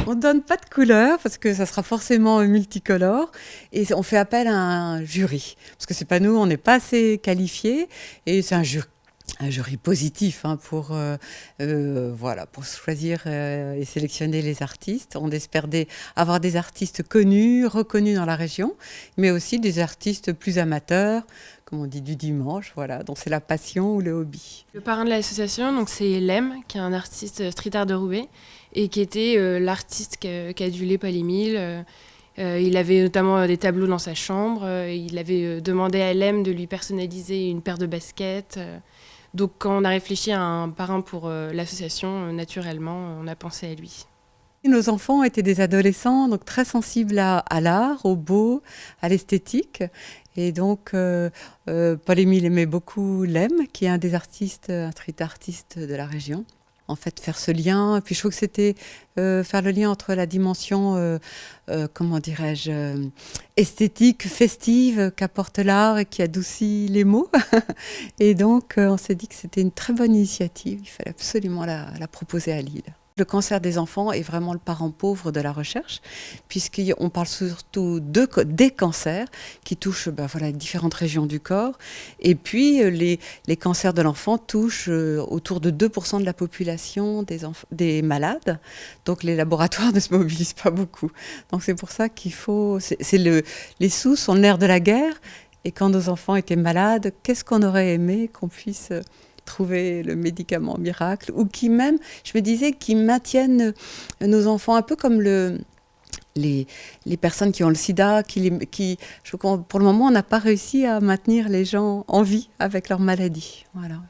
On ne donne pas de couleur parce que ça sera forcément multicolore et on fait appel à un jury. Parce que c'est pas nous, on n'est pas assez qualifiés et c'est un jury positif hein, voilà, pour choisir et sélectionner les artistes. On espère avoir des artistes connus, reconnus dans la région, mais aussi des artistes plus amateurs, comme on dit, du dimanche, voilà. Donc c'est la passion ou le hobby. Le parrain de l'association, donc c'est Lem, qui est un artiste street art de Roubaix, et qui était l'artiste qui a adulé Paul-Émile. Il avait notamment des tableaux dans sa chambre. Il avait demandé à Lem de lui personnaliser une paire de baskets. Donc quand on a réfléchi à un parrain pour l'association, naturellement, on a pensé à lui. Nos enfants étaient des adolescents, donc très sensibles à l'art, au beau, à l'esthétique. Et donc, Paul-Émile aimait beaucoup Lem, qui est un des artistes, un street artiste de la région. En fait, faire ce lien. Puis je trouve que c'était faire le lien entre la dimension, comment dirais-je, esthétique, festive qu'apporte l'art et qui adoucit les mots. Et donc, on s'est dit que c'était une très bonne initiative. Il fallait absolument la proposer à Lille. Le cancer des enfants est vraiment le parent pauvre de la recherche, puisqu'on parle surtout des cancers qui touchent voilà, différentes régions du corps. Et puis, les cancers de l'enfant touchent autour de 2% de la population des malades. Donc, les laboratoires ne se mobilisent pas beaucoup. Donc, c'est pour ça qu'il faut... les sous sont le nerf de la guerre. Et quand nos enfants étaient malades, qu'est-ce qu'on aurait aimé qu'on puisse trouver le médicament miracle, ou qui même, je me disais, qui maintiennent nos enfants un peu comme les personnes qui ont le sida, pour le moment, on n'a pas réussi à maintenir les gens en vie avec leur maladie. Voilà.